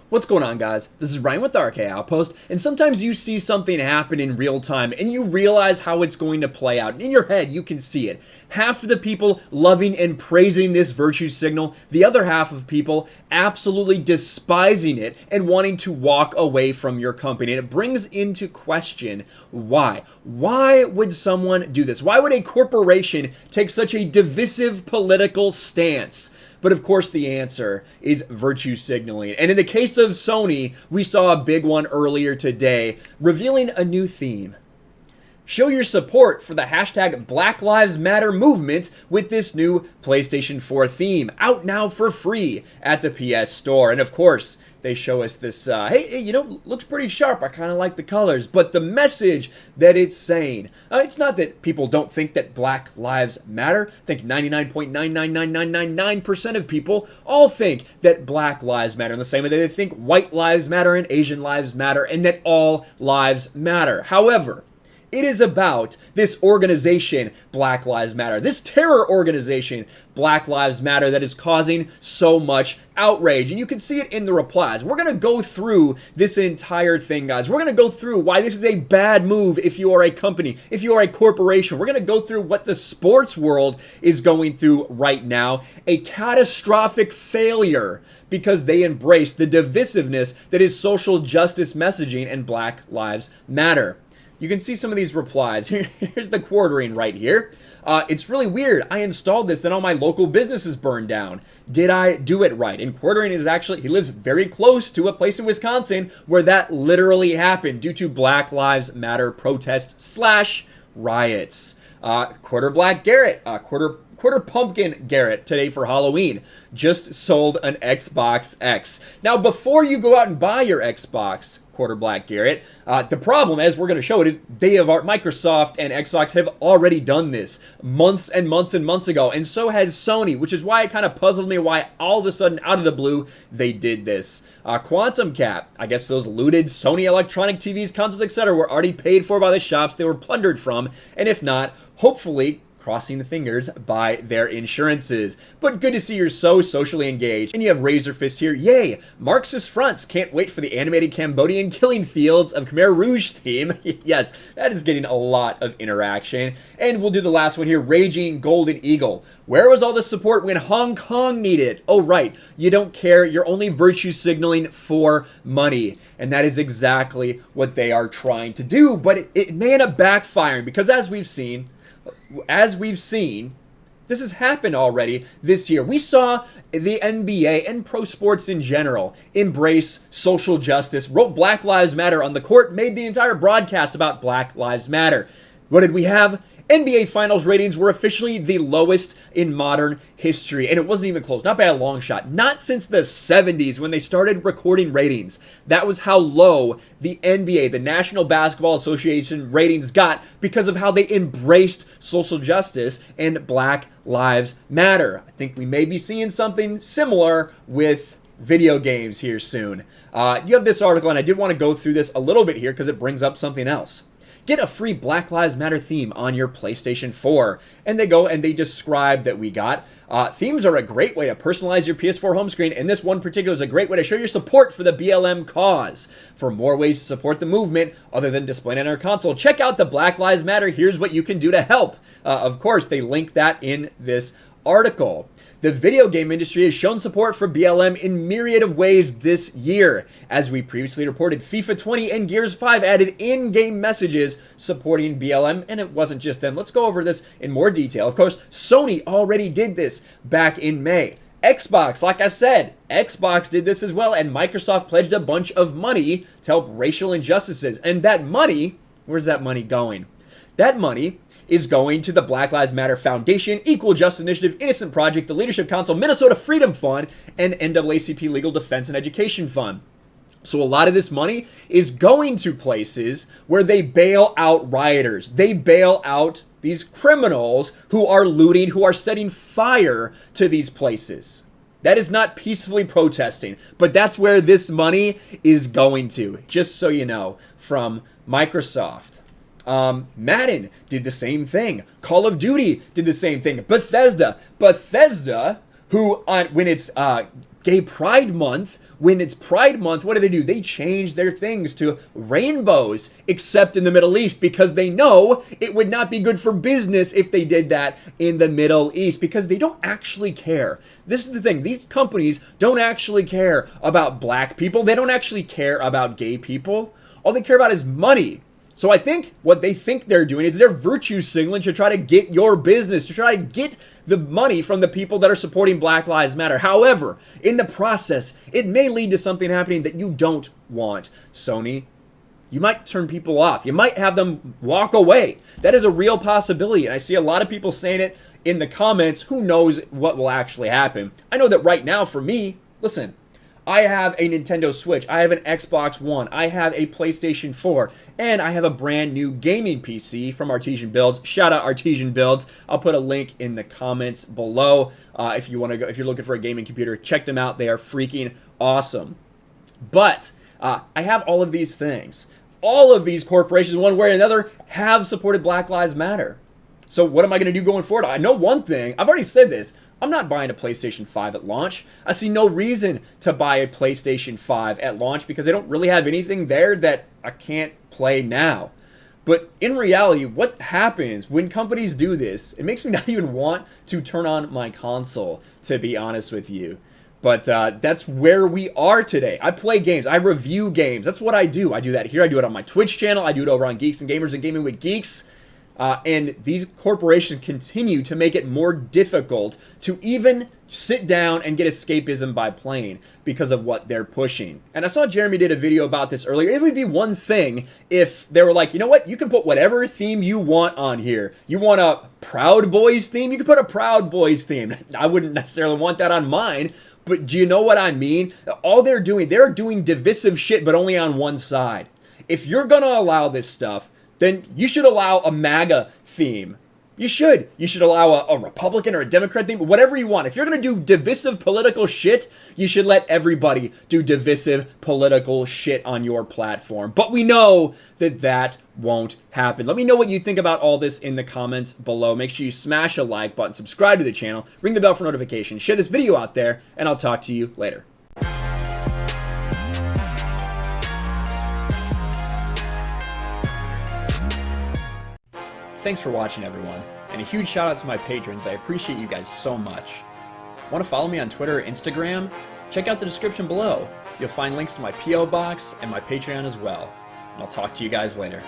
What's going on, guys? This is Ryan with the RK Outpost, and sometimes you see something happen in real time and you realize how it's going to play out. In your head, you can see it. Half of the people loving and praising this virtue signal, the other half of people absolutely despising it and wanting to walk away from your company. And it brings into question why. Why would someone do this? Why would a corporation take such a divisive political stance? But of course the answer is virtue signaling. And in the case of Sony, we saw a big one earlier today, revealing a new theme. Show your support for the hashtag Black Lives Matter movement with this new PlayStation 4 theme, out now for free at the PS Store. And of course, they show us this, hey, you know, looks pretty sharp. I kind of like the colors. But the message that it's saying, it's not that people don't think that Black Lives Matter. I think 99.99999% of people all think that Black Lives Matter. In the same way that they think white lives matter and Asian lives matter and that all lives matter. However, it is about this organization, Black Lives Matter, this terror organization, Black Lives Matter, that is causing so much outrage. And you can see it in the replies. We're going to go through this entire thing, guys. We're going to go through why this is a bad move if you are a company, if you are a corporation. We're going to go through what the sports world is going through right now, a catastrophic failure because they embrace the divisiveness that is social justice messaging and Black Lives Matter. You can see some of these replies. Here's the quartering right here. It's really weird. I installed this, then all my local businesses burned down. Did I do it right? And quartering is actually, he lives very close to a place in Wisconsin where that literally happened due to Black Lives Matter protests / riots. Quarter Black Garrett, Quarter Pumpkin Garrett today for Halloween just sold an Xbox X. Now, before you go out and buy your Xbox, Quarter Black Garrett, the problem, as we're going to show it, is Microsoft and Xbox have already done this months and months and months ago, and so has Sony, which is why it kind of puzzled me why all of a sudden, out of the blue, they did this. Quantum Cap, I guess those looted Sony electronic TVs, consoles, etc. were already paid for by the shops they were plundered from, and if not, hopefully crossing the fingers, by their insurances. But good to see you're so socially engaged. And you have Razor Fist here. Yay! Marxist fronts. Can't wait for the animated Cambodian killing fields of Khmer Rouge theme. Yes, that is getting a lot of interaction. And we'll do the last one here. Raging Golden Eagle. Where was all the support when Hong Kong needed it? Oh, right. You don't care. You're only virtue signaling for money. And that is exactly what they are trying to do. But it may end up backfiring because as we've seen, this has happened already this year. We saw the NBA and pro sports in general embrace social justice, wrote Black Lives Matter on the court, made the entire broadcast about Black Lives Matter. What did we have? NBA Finals ratings were officially the lowest in modern history, and it wasn't even close, not by a long shot. Not since the 70s when they started recording ratings. That was how low the NBA, the National Basketball Association, ratings got because of how they embraced social justice and Black Lives Matter. I think we may be seeing something similar with video games here soon. You have this article, and I did want to go through this a little bit here because it brings up something else. Get a free Black Lives Matter theme on your PlayStation 4. And they go and they describe that we got. Themes are a great way to personalize your PS4 home screen, and this one particular is a great way to show your support for the BLM cause. For more ways to support the movement, other than displaying on our console, check out the Black Lives Matter. Here's what you can do to help. Of course, they link that in this article. The video game industry has shown support for BLM in myriad of ways this year. As we previously reported, FIFA 20 and Gears 5 added in-game messages supporting BLM, and it wasn't just them. Let's go over this in more detail. Of course, Sony already did this back in May. Xbox, like I said, Xbox did this as well, and Microsoft pledged a bunch of money to help racial injustices. And that money, where's that money going? That money is going to the Black Lives Matter Foundation, Equal Justice Initiative, Innocent Project, the Leadership Council, Minnesota Freedom Fund, and NAACP Legal Defense and Education Fund. So a lot of this money is going to places where they bail out rioters. They bail out these criminals who are looting, who are setting fire to these places. That is not peacefully protesting, but that's where this money is going to, just so you know, from Microsoft. Madden did the same thing. Call of Duty did the same thing. Bethesda, who when it's Gay Pride Month, when it's Pride Month, what do? They change their things to rainbows, except in the Middle East, because they know it would not be good for business if they did that in the Middle East, because they don't actually care. This is the thing. These companies don't actually care about black people. They don't actually care about gay people. All they care about is money. So I think what they think they're doing is they're virtue signaling to try to get your business, to try to get the money from the people that are supporting Black Lives Matter. However, in the process, it may lead to something happening that you don't want. Sony, you might turn people off. You might have them walk away. That is a real possibility. And I see a lot of people saying it in the comments. Who knows what will actually happen? I know that right now for me, listen, I have a Nintendo Switch, I have an Xbox One, I have a PlayStation 4, and I have a brand new gaming PC from Artesian Builds. Shout out Artesian Builds. I'll put a link in the comments below if you want to go. If you're looking for a gaming computer, check them out. They are freaking awesome. But I have all of these things. All of these corporations, one way or another, have supported Black Lives Matter. So what am I going to do going forward? I know one thing. I've already said this. I'm not buying a PlayStation 5 at launch. I see no reason to buy a PlayStation 5 at launch because they don't really have anything there that I can't play now. But in reality, what happens when companies do this, it makes me not even want to turn on my console, to be honest with you. But that's where we are today. I play games. I review games. That's what I do. I do that here. I do it on my Twitch channel. I do it over on Geeks and Gamers and Gaming with Geeks. And these corporations continue to make it more difficult to even sit down and get escapism by playing because of what they're pushing. And I saw Jeremy did a video about this earlier. It would be one thing if they were like, you know what? You can put whatever theme you want on here. You want a Proud Boys theme? You can put a Proud Boys theme. I wouldn't necessarily want that on mine. But do you know what I mean? All they're doing divisive shit, but only on one side. If you're going to allow this stuff, then you should allow a MAGA theme. You should. You should allow a Republican or a Democrat theme, whatever you want. If you're going to do divisive political shit, you should let everybody do divisive political shit on your platform. But we know that that won't happen. Let me know what you think about all this in the comments below. Make sure you smash a like button, subscribe to the channel, ring the bell for notifications, share this video out there, and I'll talk to you later. Thanks for watching, everyone, and a huge shout out to my patrons. I appreciate you guys so much. Want to follow me on Twitter or Instagram? Check out the description below. You'll find links to my P.O. box and my Patreon as well. And I'll talk to you guys later.